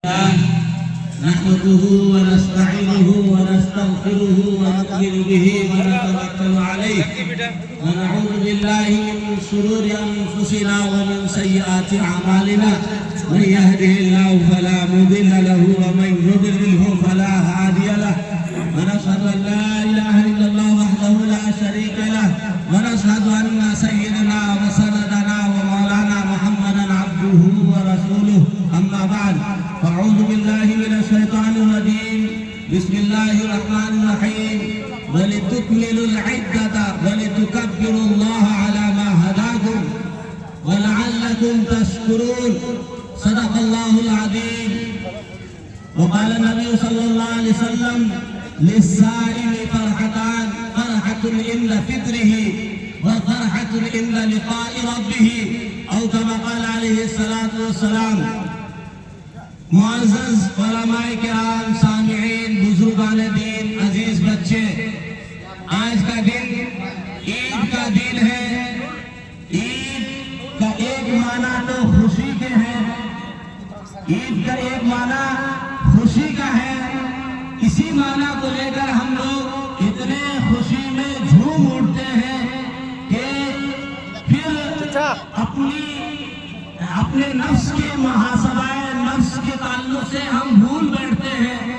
نحمده ونستعينه ونستغفره ونؤمن به ونتوكل عليه ونعوذ بالله من شرور أنفسنا ومن سيئات أعمالنا من يهده الله فلا مضل له ومن يضلله فلا هادي له ونشهد أن لا إله إلا الله وحده لا شريك له ونشهد أن سيدنا وسندنا ومولانا محمدا عبده ورسوله أما بعد فأعوذ بالله من الشيطان الرجيم بسم الله الرحمن الرحيم ولتكملوا العدة ولتكبروا الله على ما هداكم ولعلكم تشكرون صدق الله العظيم. وقال النبي صلى الله عليه وسلم للصائم فرحتان فرحة عند فطره وفرحة عند لقاء ربه أو كما قال عليه الصلاة والسلام. معزز علماء کرام، سامعین، بزرگان دین، عزیز بچے، آج کا دن عید کا دن ہے. عید کا ایک معنی تو خوشی کے ہے، عید کا ایک معنی خوشی کا ہے. اسی معنی کو لے کر ہم لوگ اتنے خوشی میں جھوم اٹھتے ہیں کہ پھر اپنے نفس کے محاسبہ نفس کے تعلق سے ہم بھول بیٹھتے ہیں.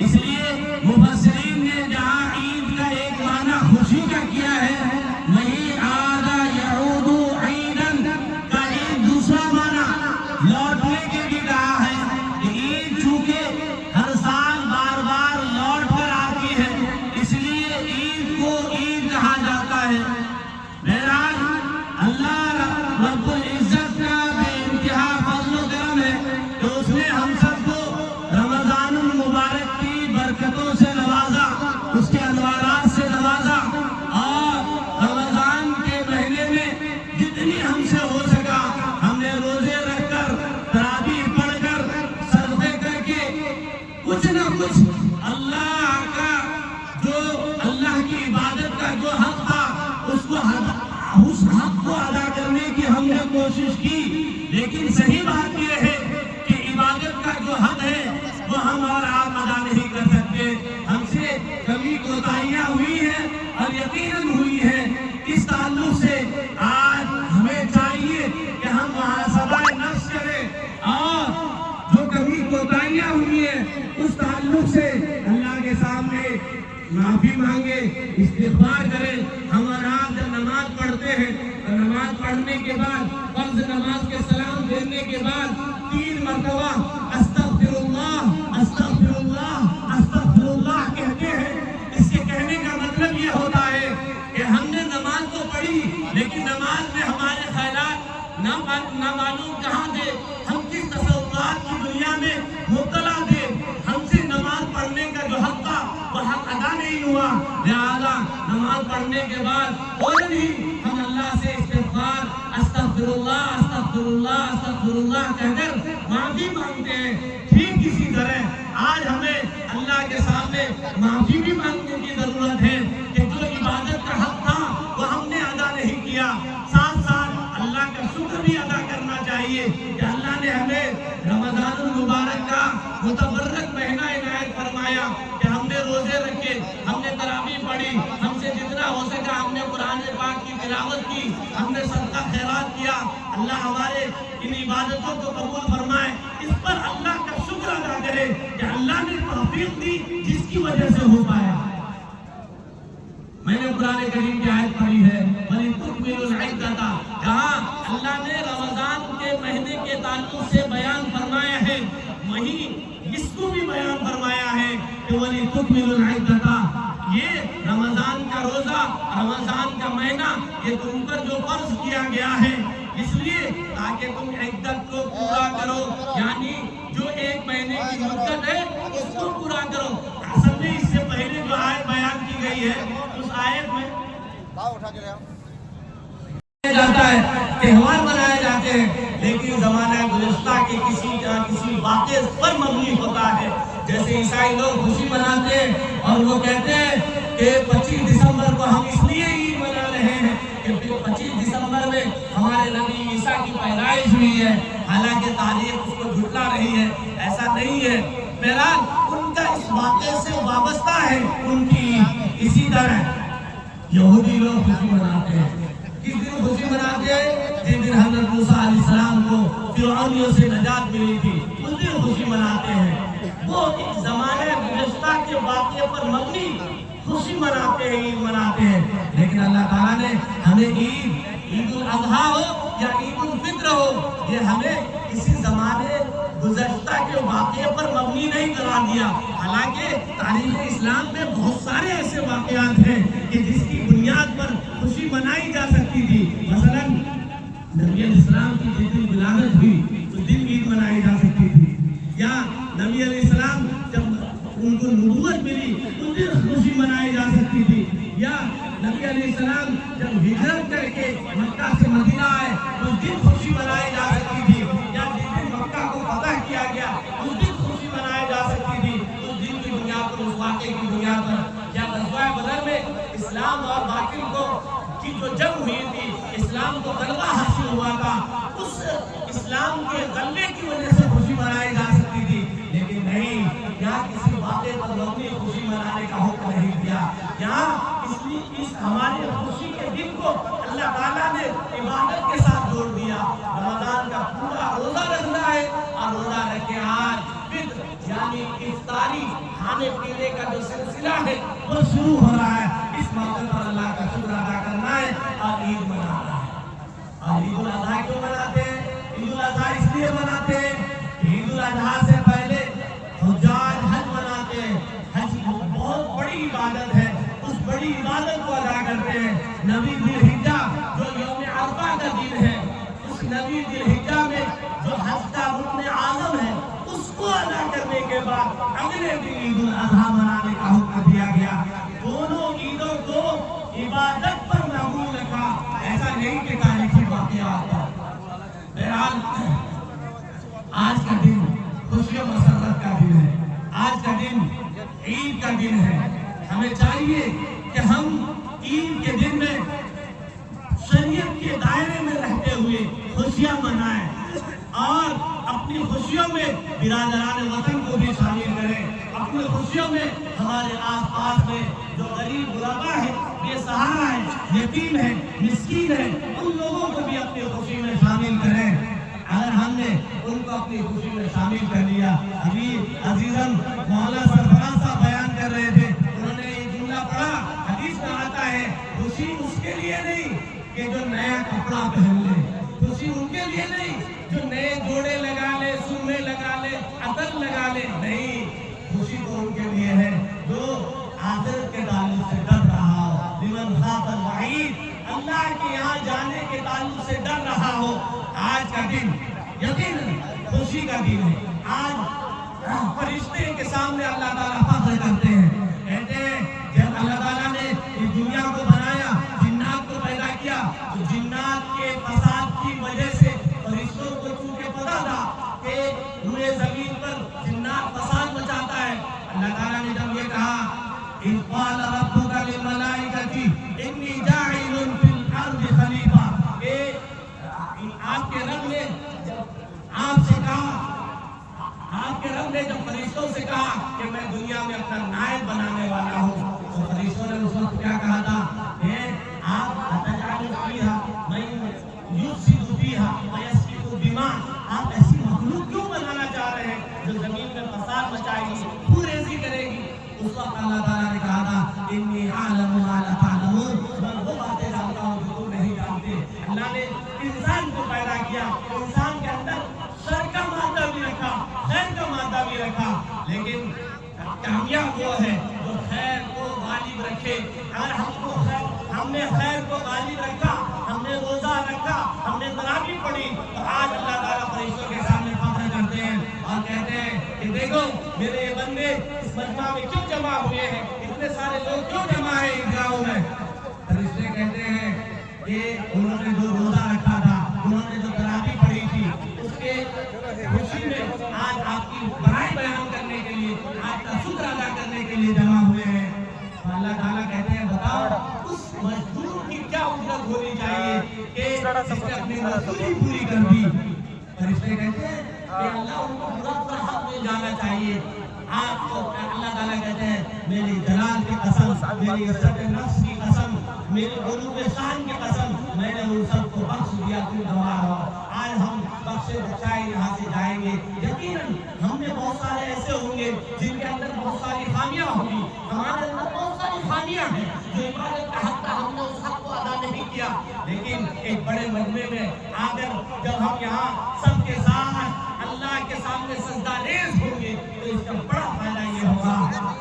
اس لیے مفسرین نے جہاں عید کا ایک معنی خوشی کا کیا ہے، وہیں عاد یعود عیدن کا ایک دوسرا معنی لوٹنے کے بھی کہا ہے. عید چونکہ ہر سال بار بار لوٹ کر آتی ہے، اس لیے عید کو عید کہا جاتا ہے. بہرحال اللہ رب العزت کا بے انتہا فضل و کرم ہے کہ اس نے ہم سب کو رمضان المبارک کی برکتوں سے نوازا، اس کے انوارات سے نوازا، اور رمضان کے مہینے میں جتنی ہم سے ہو سکا ہم نے روزے رکھ کر، تراویح پڑھ کر، صدقے کر کے کچھ نہ کچھ اللہ کی عبادت کا جو حق تھا اس حق کو ادا کرنے کی ہم نے کوشش کی. لیکن صحیح بات یہ ہے کہ عبادت کا جو حق ہے وہ ہم اور آپ ادا نہیں کر سکتے. ہم سے کمی کوتاہیاں ہوئی ہیں اور یقیناً ہوئی ہیں. اس تعلق سے آج ہمیں چاہیے کہ ہم محاسبہ نفس کریں اور جو کمی کوتاہیاں ہوئی ہیں اس تعلق سے اللہ کے سامنے معافی مانگے، استغفار کریں. ہم اور آپ جب نماز پڑھتے ہیں اور نماز پڑھنے کے بعد فرض نماز کے سلام دینے کے بعد 3 مرتبہ استغفر اللہ استغفر اللہ استغفر اللہ کہتے ہیں. اس کے کہنے کا مطلب یہ ہوتا ہے کہ ہم نے نماز تو پڑھی لیکن نماز میں ہمارے خیالات نہ معلوم کہاں تھے، ہم کس تصورات کی دنیا میں مبتلا تھے. ہم سے نماز پڑھنے کا جو حق تھا وہ حق ادا نہیں ہوا. لہذا نماز پڑھنے کے بعد فوراً ہی ہم اللہ سے استغفار استغفر اللہ استغفر اللہ استغفر اللہ کہہ کر معافی مانگتے ہیں. ٹھیک اسی طرح آج ہمیں اللہ کے سامنے معافی بھی مانگنے کی ضرورت ہے کہ جو عبادت کا حق تھا وہ ہم نے ادا نہیں کیا. ساتھ ساتھ اللہ کا شکر بھی ادا کرنا چاہیے کہ اللہ نے ہمیں رمضان المبارک کا متبرک مہینہ عنایت فرمایا کہ ہم نے روزے رکھے، ہم نے تراویح پڑھی، ہم سے جتنا ہو سکا ہم نے قرآن پاک کی تلاوت کی، ہم نے صدقہ خیرات کیا. اللہ ہمارے ان عبادتوں کو قبول فرمائے. اس پر اللہ کا شکر ادا کرے کہ اللہ نے توفیق دی جس کی وجہ سے ہو پایا. میں نے قرآن کریم کی آیت پڑھی ہے وَلِتُكْمِلُوا الْعِدَّةَ، جہاں اللہ نے رمضان کے مہینے کے تعلق سے بیان فرمایا ہے وہیں اس کو بھی بیان فرمایا ہے کہ وَلِتُكْمِلُوا الْعِدَّةَ، یہ رمضان کا روزہ، رمضان کا مہینہ یہ تم پر جو فرض کیا گیا ہے اس لیے تاکہ تم عدت کو پورا کرو، یعنی جو 1 مہینے کی مدت ہے اس کو پورا کرو. اصل میں اس سے پہلے جو آیت بیان کی گئی ہے اس آیت میں جاتا ہے تہوار منائے جاتے ہیں لیکن زمانہ گزشتہ کے کسی واقعے پر مبنی ہوتا ہے. جیسے عیسائی لوگ خوشی مناتے ہیں اور وہ کہتے ہیں کہ 25 دسمبر کو ہم اس لیے عید منا رہے ہیں کہ 25 دسمبر میں ہمارے نبی عیسیٰ کی پیدائش ہوئی ہے. حالانکہ تاریخ اس کو جھٹلا رہی ہے، ایسا نہیں ہے۔ بہرحال ان کا اس واقعے سے وابستہ ہے ان کی عید۔ اسی طرح یہودی لوگ خوشی مناتے ہیں۔ کس دن خوشی مناتے ہیں؟ جس دن حضرت موسیٰ علیہ السلام کو فرعونیوں سے نجات ملی تھی، اس دن خوشی مناتے ہیں۔ وہ ایک زمانے گزشتہ کے واقعے پر مبنی خوشی مناتے ہیں، عید مناتے ہیں۔ لیکن اللہ تعالیٰ نے ہمیں عید الاضحیٰ ہو یا عید الفطر ہو، یہ ہمیں کسی زمانے گزشتہ کے واقعے پر مبنی نہیں قرار دیا۔ حالانکہ تاریخ اسلام میں بہت سارے ایسے واقعات ہیں کہ جس کی بنیاد پر خوشی منائی جا سکتی تھی۔ مثلا نبی علیہ السلام کی جس دن ولادت ہوئی اس دن عید منائی جا سکتی تھی، یا نبی علیہ السلام جب ان کو نبوت ملی اس دن خوشی منائی جا سکتی تھی، یا نبی علیہ السلام جب ہجرت کر کے مکہ سے مدینہ آئے اس دن خوشی منائی جا سکتی تھی، یا جس دن مکہ کو فتح کیا گیا اس دن خوشی منائی جا سکتی تھی۔ اس دن کی بنیاد پر، اس واقعے کی بنیاد پر، یا غزوہ بدر میں اسلام اور باطل کی جو جنگ ہوئی تھی، اسلام کو غلبہ حاصل ہوا تھا، اس اسلام کے غلبے کی وجہ سے خوشی منائی جا سکتی تھی۔ لیکن نہیں، یہاں کسی واقعے پر مبنی خوشی منانے کا حکم نہیں دیا۔ یہاں اس ہمارے خوشی کے دن کو اللہ تعالیٰ نے عبادت کے ساتھ جوڑ دیا۔ رمضان کا پورا روزہ رکھنا ہے، اور روزہ رکھ کے آج فطر یعنی افطاری، کھانے پینے کا جو سلسلہ ہے وہ شروع ہو رہا ہے۔ اس موقع پر اللہ کا شکر ادا کرنا ہے اور عید منانا ہے۔ اور عید الاضحیٰ کیوں مناتے ہیں؟ عید الاضحیٰ اس لیے مناتے ہیں کہ عید الاضحیٰ سے پہلے حجاج حج مناتے ہیں۔ حج بہت بڑی عبادت ہے، اس بڑی عبادت کو ادا کرتے ہیں۔ نویں ذی الحجہ جو یوم عرفہ کا دن ہے، اس نویں ذی الحجہ میں جو حج کا رکن اعظم ہے اس کو ادا کرنے کے بعد اگلے دن عید الاضحیٰ منانے کا حکم دیا گیا۔ دونوں عیدوں کو عبادت پر معمول رکھا، ایسا نہیں کہ تاریخی واقعات پر۔ بہرحال آج کا دن خوشی و مسرت کا دن ہے، آج کا دن عید کا دن ہے۔ ہمیں چاہیے کہ ہم عید کے دن میں شریعت کے دائرے میں رہتے ہوئے خوشیاں منائیں، اور اپنی خوشیوں میں برادران وطن کو بھی شامل کریں۔ اپنی خوشیوں میں ہمارے آس پاس میں جو غریب غربا ہے، بے سہارا ہے، یتیم ہے، مسکین ہے، ان لوگوں کو بھی اپنی خوشی میں شامل کریں۔ اگر ہم نے ان کو اپنی خوشی میں شامل کر لیا، ابھی عزیزاً مولانا سرفراز صاحب بیان کر رہے تھے، انہوں نے یہ جملہ پڑھا، حدیث میں آتا ہے خوشی اس کے لیے نہیں کہ جو نیا کپڑا پہن لے، خوشی ان کے لیے نہیں جو نئے جوڑے لگا لے، سرمے لگا لے، عطر لگا لے، نہیں، خوشی تو ان کے لیے ہے جو آخرت کے تعلق سے ڈر رہا ہو، لمن خاف الوعید، اللہ کے یہاں جانے کے تعلق سے ڈر رہا ہو۔ آج کا دن یقیناً خوشی کا دن ہے۔ آج فرشتے کے سامنے اللہ تعالیٰ فخر کرتے ہیں، کہتے ہیں جب اللہ تعالیٰ نے اس دنیا کو بنایا، جنات کو پیدا کیا، تو جنات کے فساد کی وجہ سے فرشتوں کو چونکہ پتا تھا کہ روئے زمین پر جنات فساد مچاتا ہے، اللہ تعالیٰ نے جب یہ کہا اِذْ قَالَ رَبُّكَ لِلْمَلَائِكَةِ إِنِّي جَاعِلٌ فِي الْأَرْضِ خَلِيفَةً، آپ کے رب نے آپ سے کہا، آپ کے رب نے جب فرشتوں سے کہا کہ میں دنیا میں اپنا نائب بنانے والا ہوں، تو فرشتوں نے اس وقت کیا کہا تھا کہ آپ أَتَجْعَلُ فِيهَا مَن يُفْسِدُ فِيهَا وَيَسْفِكُ الدِّمَاءَ، آپ ایسی مخلوق کیوں بنانا چاہ رہے ہیں جو زمین میں فساد مچائے گی، خونریزی کرے گی؟ اس وقت اللہ تعالیٰ نے کہا تھا إِنِّي أَعْلَمُ مَا لَا تَعْلَمُونَ، میں وہ باتیں جانتا ہوں جو تم نہیں جانتے۔ اللہ نے انسان کو پیدا کیا، انسان کے اندر شر کا مادہ بھی رکھا، خیر کا مادہ بھی رکھا، لیکن کامیاب وہ ہے جو خیر کو غالب رکھے۔ اگر ہم نے خیر کو غالب رکھا، ہم نے روزہ رکھا، ہم نے تراویح پڑھی، تو آج اللہ تعالیٰ فرشتوں کے سامنے فخر کرتے ہیں اور کہتے ہیں کہ دیکھو میرے یہ بندے اس مجمع میں کیوں جمع ہوئے ہیں، اتنے سارے لوگ کیوں جمع ہیں عیدگاہوں میں؟ فرشتے کہتے ہیں کہ انہوں نے جو روزہ رکھا تھا، انہوں نے جو تراویح پڑھی تھی، اس کے خوشی میں آج آپ کی بڑائی بیان کرنے کے لیے، آپ کا شکر ادا کرنے کے لیے جمع ہوئے ہیں۔ اللہ تعالیٰ کہتے ہیں بتاؤ اس مزدور کی کیا اجرت ہونی چاہیے کہ جس نے اپنی مزدوری پوری کر دی۔ فرشتے کہتے ہیں کہ اللہ ان کو پورا پورا حق مل جانا چاہیے. آپ کو اللہ تعالیٰ کہتے ہیں میری جلال کی قسم, میری عزت نفس کی قسم, میری غروب شان کی قسم, میں نے ان سب کو بخش دیا, تم گواہ ہو. آج ہم بخشے بخشائے یہاں سے جائیں گے. یقیناً ہم میں بہت سارے ایسے ہوں گے جن کے اندر بہت ساری خامیاں ہوں گی. ہمارے اندر بہت ساری خامیاں ہیں جو عبادت کا حق تھا ہم نے اس حق کو ادا نہیں کیا. لیکن ایک بڑے مجمع میں آ کر جب ہم یہاں سب کے ساتھ اللہ کے سامنے سجدہ ریز ہوں گے تو اس کا بڑا فائدہ یہ ہوگا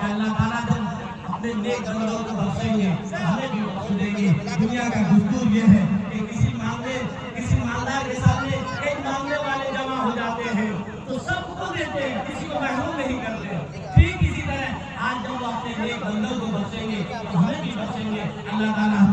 کہ اللہ تعالیٰ جب اپنے نیک بندوں کو بخشیں گے ہمیں بھی بخش دیں گے. دنیا کا دستور یہ ہے کہ کسی مالدار کے سامنے ایک مانگنے والے جمع ہو جاتے ہیں تو سب کو دیتے ہیں, کسی کو محروم نہیں کرتے. ٹھیک اسی طرح آج جب وہ اپنے نیک بندوں کو بخشیں گے تو ہمیں بھی بخشیں گے. اللہ تعالیٰ ہم